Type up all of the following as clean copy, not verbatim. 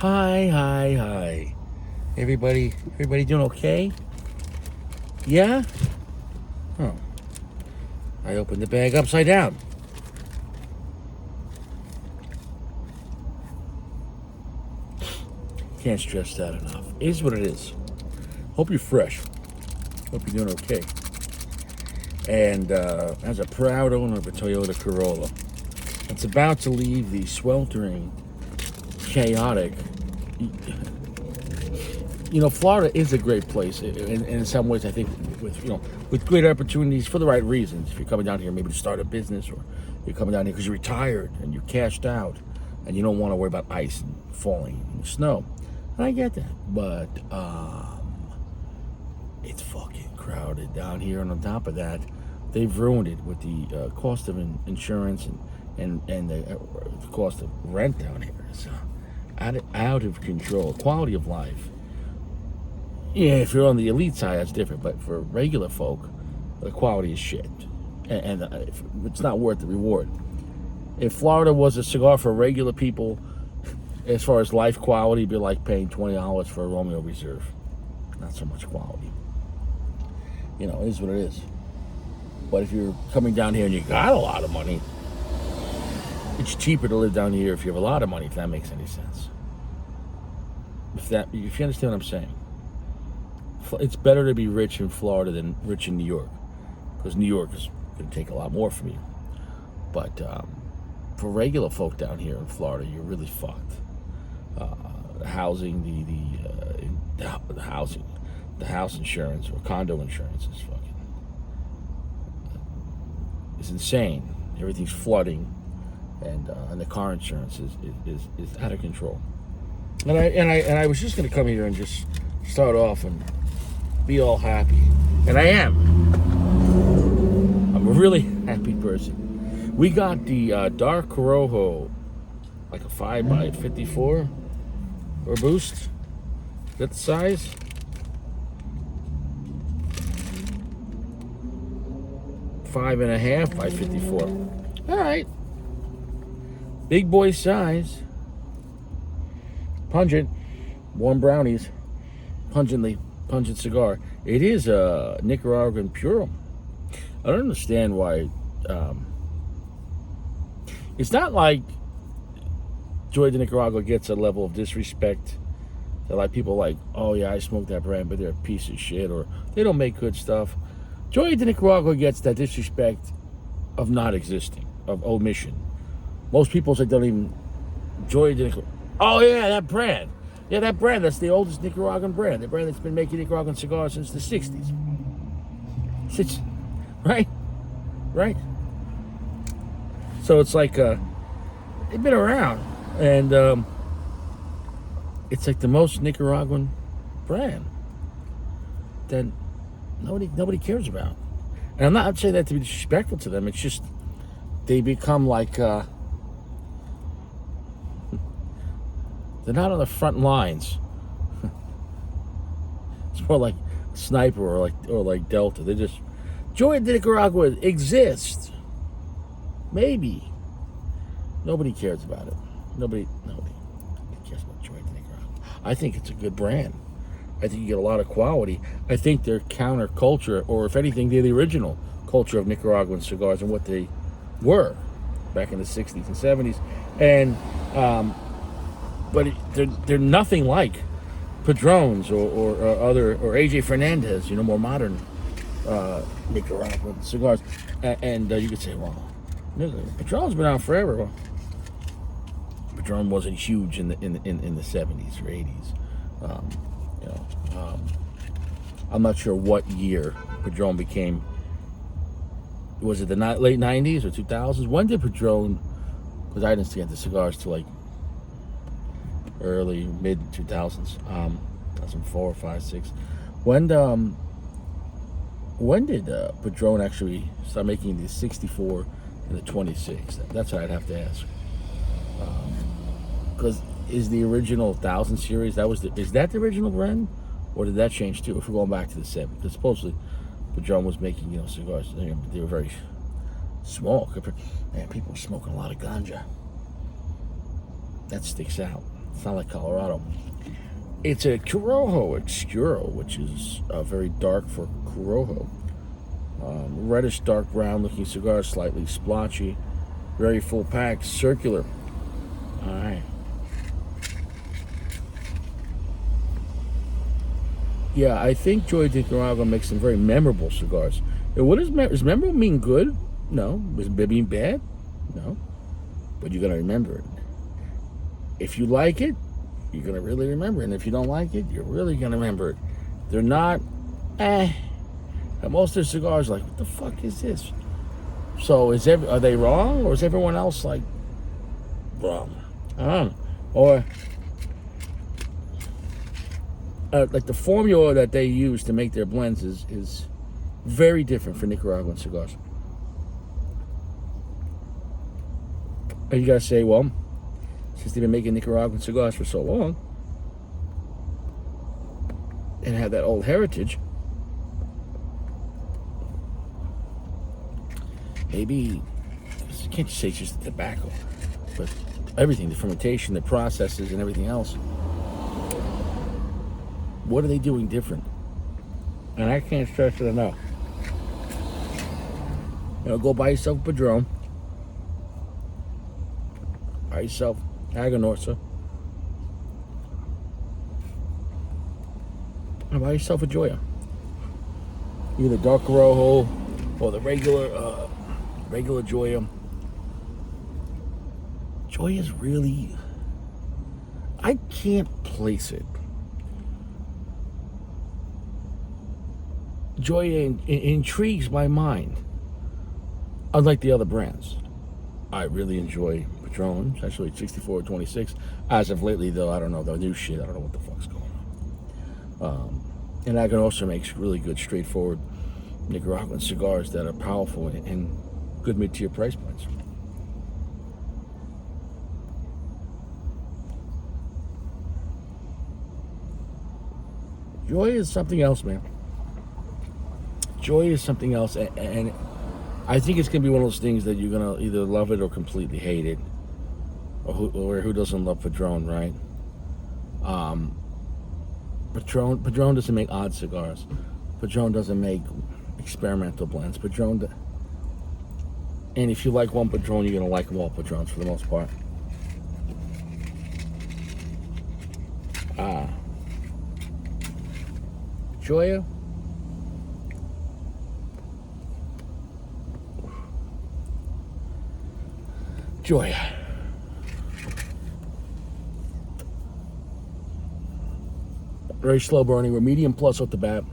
Hi. Everybody doing okay? Yeah? Oh, I opened the bag upside down. Can't stress that enough. It is what it is. Hope you're fresh. Hope you're doing okay. And as a proud owner of a Toyota Corolla, it's about to leave the sweltering, chaotic. Florida is a great place, and in some ways, I think with great opportunities for the right reasons. If you're coming down here, maybe to start a business, or you're coming down here because you're retired and you're cashed out, and you don't want to worry about ice and falling in the snow, and I get that. But it's fucking crowded down here, and on top of that, they've ruined it with the cost of insurance and the cost of rent down here. It's out of control. Quality of life. Yeah, if you're on the elite side, that's different. But for regular folk, the quality is shit, and it's not worth the reward. If Florida was a cigar for regular people, as far as life quality, it'd be like paying $20 for a Romeo Reserve. Not so much quality. It is what it is. But if you're coming down here and you got a lot of money, it's cheaper to live down here if you have a lot of money, if that makes any sense. If you understand what I'm saying. It's better to be rich in Florida than rich in New York, because New York is going to take a lot more from you. But for regular folk down here in Florida, you're really fucked. The housing, the housing, the house insurance or condo insurance is fucking. It's insane. Everything's flooding, and the car insurance is out of control. And I was just going to come here and just start off and be all happy, and I am. I'm a really happy person. We got the dark Corojo, like a 5x54 or boost. Is that the size? Five and a half by 54. All right, big boy size. Pungent, warm brownies, pungent cigar. It is a Nicaraguan Puro. I don't understand why. It's not like Joya de Nicaragua gets a level of disrespect that like people like, oh yeah, I smoke that brand, but they're a piece of shit, or they don't make good stuff. Joya de Nicaragua gets that disrespect of not existing, of omission. Most people say don't even Joya de Nicaragua. Oh yeah, that brand. Yeah, that brand, that's the oldest Nicaraguan brand. The brand that's been making Nicaraguan cigars since the 60s. Right? So it's like, they've been around. And it's like the most Nicaraguan brand that nobody cares about. And I'm not saying that to be disrespectful to them. It's just, they become like, they're not on the front lines. It's more like Sniper or like Delta. They just Joya de Nicaragua exists. Maybe. Nobody cares about it. Nobody cares about Joya de Nicaragua. I think it's a good brand. I think you get a lot of quality. I think they're counterculture, or if anything, they're the original culture of Nicaraguan cigars and what they were back in the 60s and 70s. And but they're nothing like Padrones or AJ Fernandez, more modern Nicaraguan cigars. And you could say, well, Padrone's been out forever. Well, Padron wasn't huge in the 70s or 80s. I'm not sure what year Padron became. Was it the late 90s or 2000s? When did Padron? Because I didn't get the cigars till like early mid 2000s, 2004, 5, 6. When did Padron actually start making the 64 and the 26? That's what I'd have to ask. Because is the original 1000 series, is that the original brand, or did that change too? If we're going back to the 70s, because supposedly Padron was making cigars. They were very small. Man, people were smoking a lot of ganja. That sticks out. It's not like Colorado. It's a Corojo Obscuro, which is very dark for Corojo. Reddish dark brown looking cigar, slightly splotchy, very full pack, circular. All right. Yeah, I think Joya de Nicaragua makes some very memorable cigars. And what does memorable mean? Good? No. Does it mean bad? No. But you're gonna remember it. If you like it, you're gonna really remember it. And if you don't like it, you're really gonna remember it. They're not, And most of their cigars are like, what the fuck is this? So are they wrong, or is everyone else like wrong? I don't know. Or like the formula that they use to make their blends is very different for Nicaraguan cigars. And you gotta say, well, since they've been making Nicaraguan cigars for so long and have that old heritage, maybe, you can't just say it's just the tobacco, but everything, the fermentation, the processes, and everything else. What are they doing different? And I can't stress it enough. Go buy yourself a Padron. Buy yourself Aganorsa. And buy yourself a Joya. Either dark Corojo or the regular Joya. Joya's really, I can't place it. Joya intrigues my mind. Unlike the other brands, I really enjoy Patron, especially 64 or 26. As of lately, though, I don't know the new shit. I don't know what the fuck's going on. And Aganorsa makes really good, straightforward Nicaraguan cigars that are powerful and good mid-tier price points. Joya is something else, man. Joya is something else, and I think it's gonna be one of those things that you're gonna either love it or completely hate it, or who doesn't love Padron, right? Padron doesn't make odd cigars. Padron doesn't make experimental blends. And if you like one Padron, you're gonna like them all Padrons for the most part. Joya. Joya. Very slow burning. We're medium plus off the bat.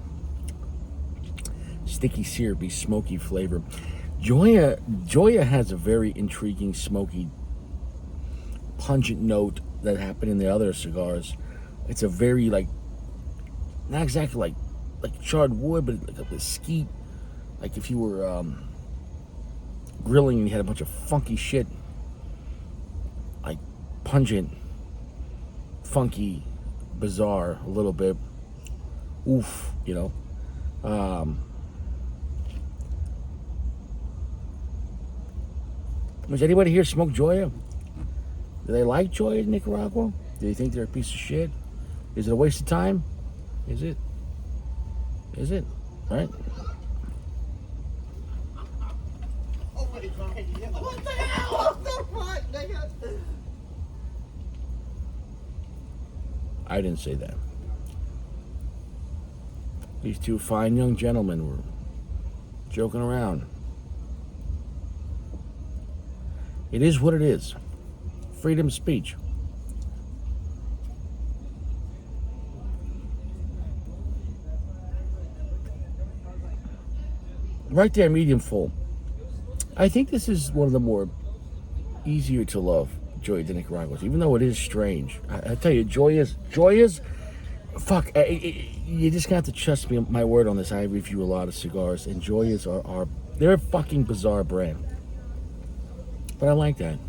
Sticky, syrupy, smoky flavor. Joya has a very intriguing, smoky, pungent note that happened in the other cigars. It's a very not exactly like charred wood, but like a mesquite. Like if you were grilling and you had a bunch of funky shit. Like pungent, funky, bizarre, a little bit. Oof, Does anybody here smoke Joya? Do they like Joya in Nicaragua? Do they think they're a piece of shit? Is it a waste of time? Is it? Right? Oh my God. What the hell? What the fuck, nigga? I didn't say that. These two fine young gentlemen were joking around. It is what it is. Freedom of speech. Right there, medium full. I think this is one of the more easier to love Joya de Nicaragua, even though it is strange. I tell you, Joya's, fuck, you just got to trust me, my word on this. I review a lot of cigars, and Joya's they're a fucking bizarre brand. But I like that.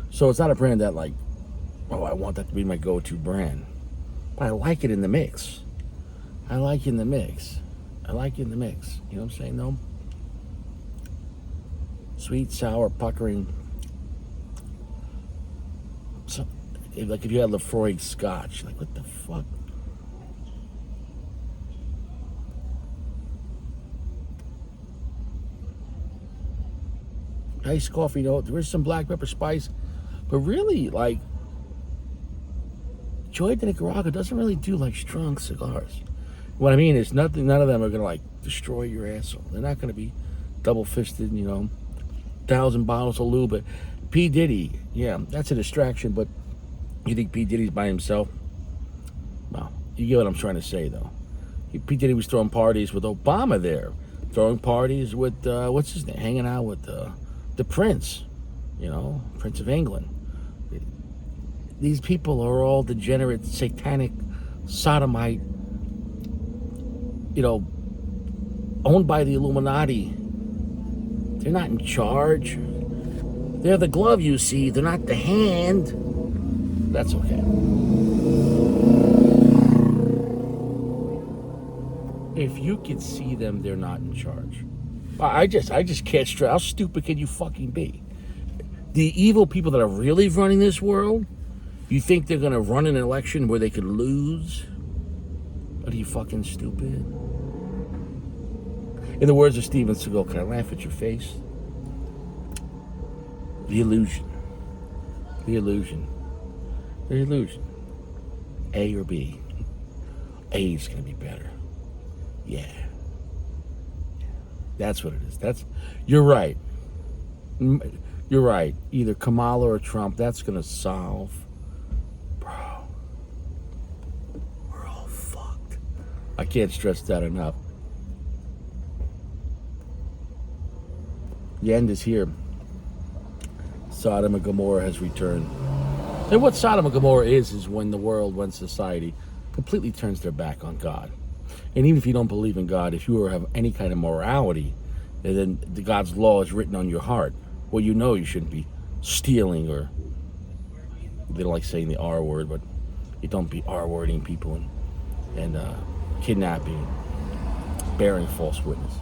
So it's not a brand that I want that to be my go-to brand. But I like it in the mix. You know what I'm saying, though? Sweet, sour, puckering. like if you had Lefroy Scotch, like what the fuck? Iced coffee, there is some black pepper spice, but really, like, Joya de Nicaragua doesn't really do like strong cigars. What I mean is, none of them are gonna like destroy your asshole. They're not gonna be double fisted, 1,000 bottles of lube. But P Diddy, yeah, that's a distraction. But you think P Diddy's by himself? Well, you get what I'm trying to say, though. P Diddy was throwing parties with Obama there, throwing parties with what's his name, hanging out with the Prince, Prince of England. These people are all degenerate, satanic, sodomite, owned by the Illuminati. They're not in charge. They're the glove, you see. They're not the hand. That's okay. If you could see them, they're not in charge. I just can't stress. How stupid can you fucking be? The evil people that are really running this world, you think they're gonna run an election where they could lose? Are you fucking stupid? In the words of Steven Seagal, can I laugh at your face? The illusion. The illusion. The illusion. A or B. A is gonna be better. Yeah. That's what it is. You're right. You're right. Either Kamala or Trump, that's gonna solve. Bro. We're all fucked. I can't stress that enough. The end is here. Sodom and Gomorrah has returned. And what Sodom and Gomorrah is when the world, when society completely turns their back on God. And even if you don't believe in God, if you have any kind of morality, then God's law is written on your heart. Well, you shouldn't be stealing, or they don't like saying the R word, but you don't be R-wording people and kidnapping, bearing false witness.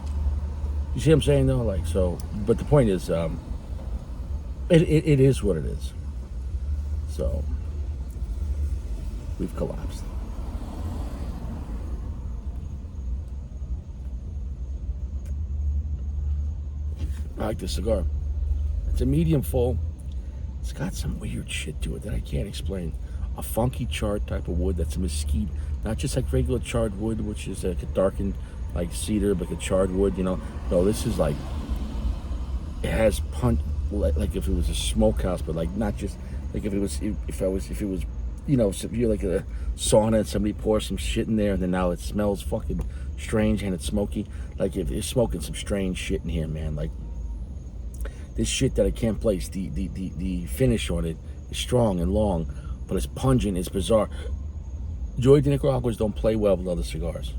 You see what I'm saying, though? But the point is, it is what it is. So, we've collapsed. I like this cigar. It's a medium full. It's got some weird shit to it that I can't explain. A funky charred type of wood that's a mesquite, not just like regular charred wood, which is like a darkened like cedar, but a charred wood. No, this is like, it has punch, like if it was a smokehouse, but like not just like if it was if you're like a sauna and somebody pours some shit in there and then now it smells fucking strange and it's smoky. Like if they're smoking some strange shit in here, man. Like this shit that I can't place. The finish on it is strong and long, but it's pungent. It's bizarre. Joya de Nicaraguas don't play well with other cigars.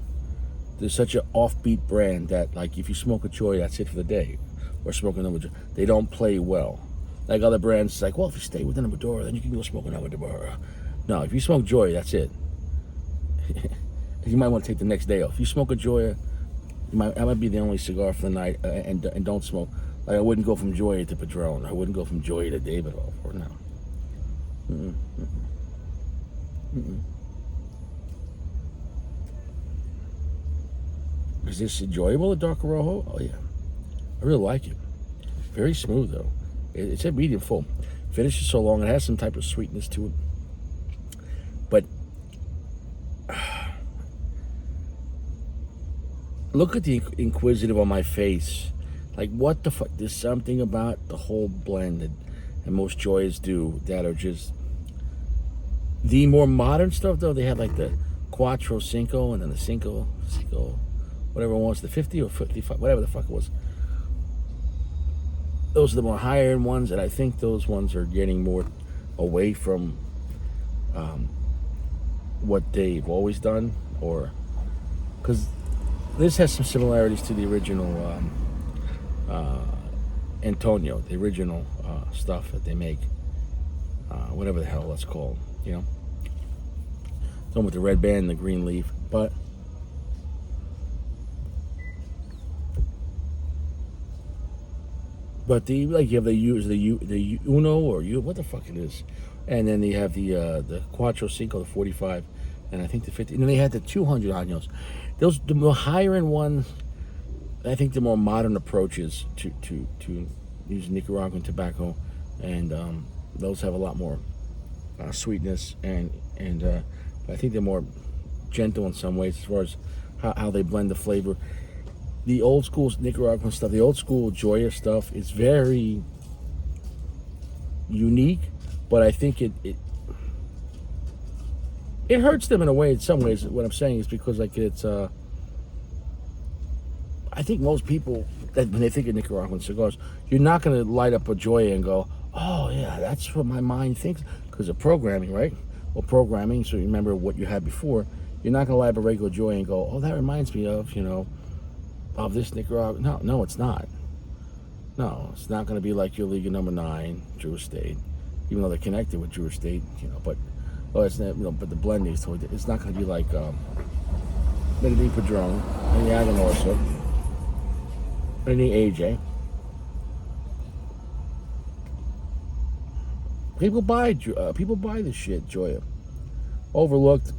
There's such an offbeat brand that, like, if you smoke a Joya, that's it for the day. Or smoke another Joya, they don't play well. Like other brands, it's like, well, if you stay within a Maduro, then you can go smoke another Maduro. No, if you smoke Joya, that's it. You might want to take the next day off. If you smoke a Joya, that might be the only cigar for the night, and don't smoke. Like, I wouldn't go from Joya to Padron. I wouldn't go from Joya to Davidoff, or no. Mm-mm. Mm-mm. Is this enjoyable, a dark Corojo? Oh, yeah. I really like it. Very smooth, though. It's a medium full. Finish is so long, it has some type of sweetness to it. But look at the inquisitive on my face. Like, what the fuck? There's something about the whole blend and most Joyas do that are just... The more modern stuff, though, they had like the Cuatro Cinco and then the Cinco, whatever it was, the 50 or 55, whatever the fuck it was. Those are the more higher end ones, and I think those ones are getting more away from what they've always done, or because this has some similarities to the original Antonio, the original stuff that they make, whatever the hell that's called, the one with the red band and the green leaf, but you have the Uno or what the fuck it is, And then they have the Cuatro Cinco, the 45, and I think the 50. And then they had the 200 años. Those the more higher end ones. I think the more modern approaches to using Nicaraguan tobacco, and those have a lot more sweetness, and I think they're more gentle in some ways as far as how they blend the flavor. The old school Nicaraguan stuff, the old school Joya stuff, is very unique, but I think it hurts them in a way. In some ways, what I'm saying is because like it's. I think most people, that when they think of Nicaraguan cigars, you're not going to light up a Joya and go, oh, yeah, that's what my mind thinks. Because of programming, right? Well, programming, so you remember what you had before. You're not going to light up a regular Joya and go, oh, that reminds me of, of this Nicaraguan. No, it's not. No, it's not going to be like your Liga number 9, Drew Estate, even though they're connected with Drew Estate, but it's not, but the blending, so it's not going to be like Medellin Padron and the Aganorsa. Any AJ. People buy this shit, Joya. Overlooked,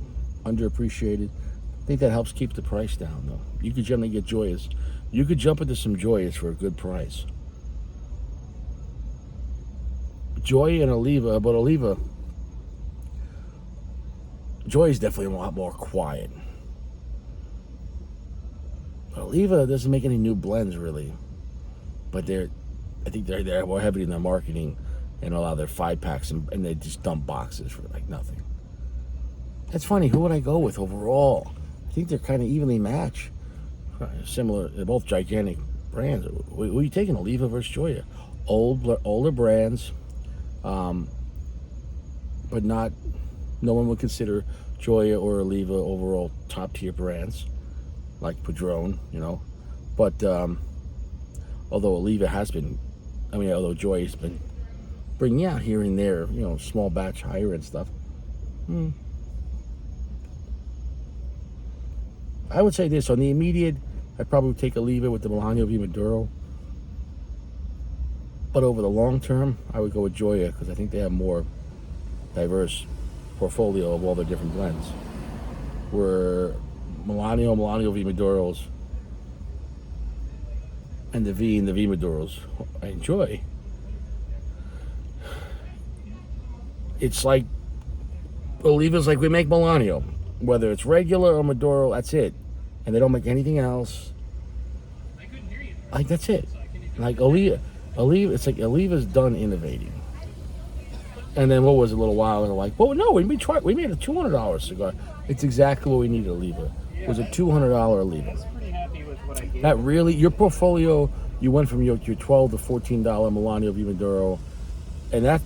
underappreciated. I think that helps keep the price down, though. You could generally get Joyas. You could jump into some Joyas for a good price. Joya and Oliva, but Oliva, Joya is definitely a lot more quiet. Oliva doesn't make any new blends really, but I think they're more heavy in their marketing and a lot of their 5-packs, and they just dump boxes for like nothing. That's funny. Who would I go with overall? I think they're kind of evenly matched. Similar, they're both gigantic brands. Who are you taking, Oliva versus Joya? Older brands, but not. No one would consider Joya or Oliva overall top tier brands. Like Padron, but although Oliva has been, although Joya's been bringing out here and there, small batch, higher end stuff. I would say this, on the immediate, I'd probably take Oliva with the Melanio V Maduro, but over the long term, I would go with Joya because I think they have more diverse portfolio of all their different blends. Where Melanio V Maduros, and the V Maduros I enjoy. It's like Oliva's like we make Melanio, whether it's regular or Maduro, that's it, and they don't make anything else. Like that's it. Like Oliva, it's like Oliva's done innovating. And then what was it, a little while ago? Like, well, no, we made a $200 cigar. It's exactly what we needed, Oliva. It was a $200 Oliva. That really, your portfolio, you went from your $12 to $14 Melanio V Maduro, and that,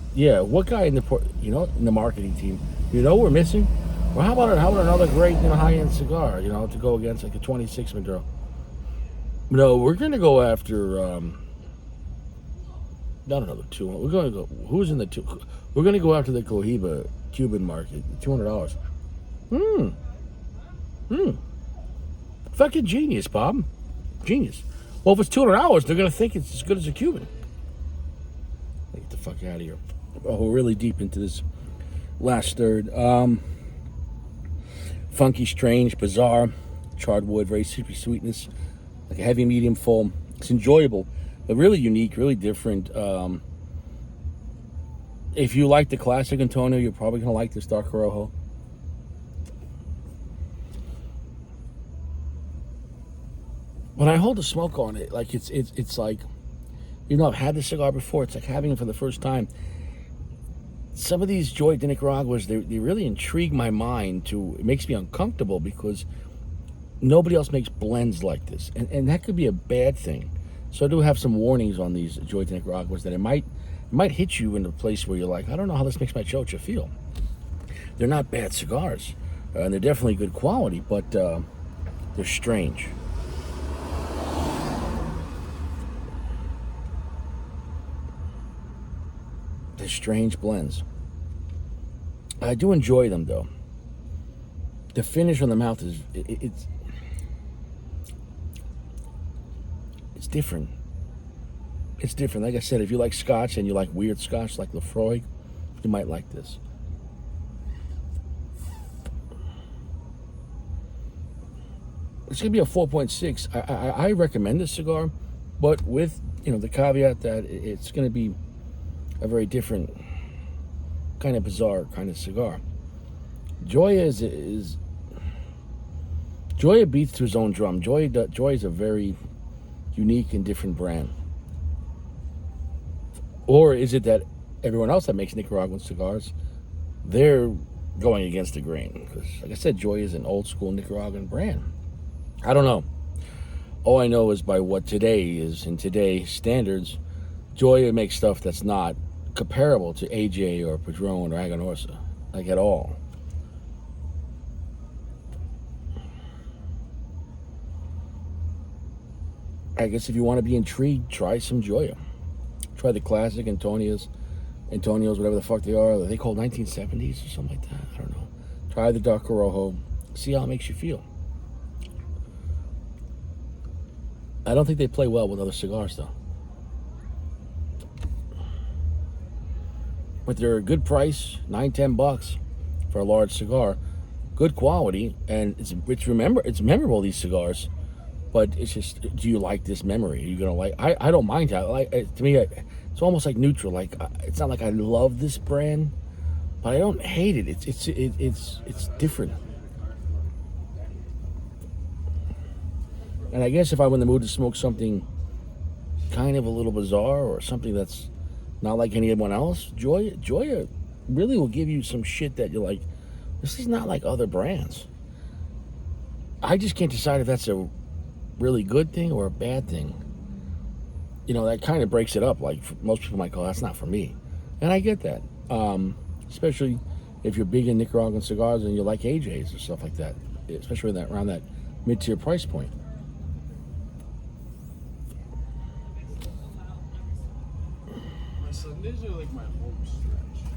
what guy in the marketing team, we're missing? Well, how about another great, high-end cigar, to go against like a 26 Maduro? No, we're gonna go after. Not another 200. We're going to go. Who's in the two? We're going to go after the Cohiba Cuban market. $200. Fucking genius, Bob. Genius. Well, if it's $200, they're going to think it's as good as a Cuban. Get the fuck out of here. Oh, we're really deep into this last third. Funky, strange, bizarre, charred wood, very sweetness, like a heavy medium full. It's enjoyable. But really unique, really different. If you like the classic Antonio, you're probably going to like this Dark Corojo. When I hold the smoke on it, like it's like, I've had the cigar before. It's like having it for the first time. Some of these Joya de Nicaraguas, they really intrigue my mind. It makes me uncomfortable because nobody else makes blends like this, and that could be a bad thing. So I do have some warnings on these Joya de Nicaraguas that it might hit you in a place where you're like, I don't know how this makes my chocha feel. They're not bad cigars, and they're definitely good quality, but they're strange. They're strange blends. I do enjoy them though. The finish on the mouth is it's different. It's different. Like I said, if you like Scotch and you like weird Scotch like Lefroy, You might like this. It's gonna be a 4.6. I recommend this cigar, but with the caveat that it's gonna be a very different kind of bizarre kind of cigar. Joya is Joya beats to his own drum. Joya is a very unique and different brand. Or is it that everyone else that makes Nicaraguan cigars, they're going against the grain? Because, like I said, Joya is an old school Nicaraguan brand. I don't know. All I know is by what today is, in today's standards, Joya makes stuff that's not comparable to AJ or Padron or Aganorsa, like at all. I guess if you want to be intrigued, try some Joya. Try the classic Antonios, whatever the fuck they are they called 1970s or something like that. I don't know. Try the Dark Corojo. See how it makes you feel. I don't think they play well with other cigars, though. But they're a good price, $9-10 for a large cigar. Good quality, and it's memorable, these cigars. But it's just, do you like this memory? Are you gonna like? I don't mind that. To me, it's almost like neutral. Like, it's not like I love this brand, but I don't hate it. It's different. And I guess if I'm in the mood to smoke something kind of a little bizarre or something that's not like anyone else, Joya really will give you some shit that you're like, this is not like other brands. I just can't decide if that's a really good thing or a bad thing. That kind of breaks it up. Like, most people might go, that's not for me. And I get that. Especially if you're big in Nicaraguan cigars and you like AJs or stuff like that. Especially around that mid-tier price point. Sundays are like my home stretch.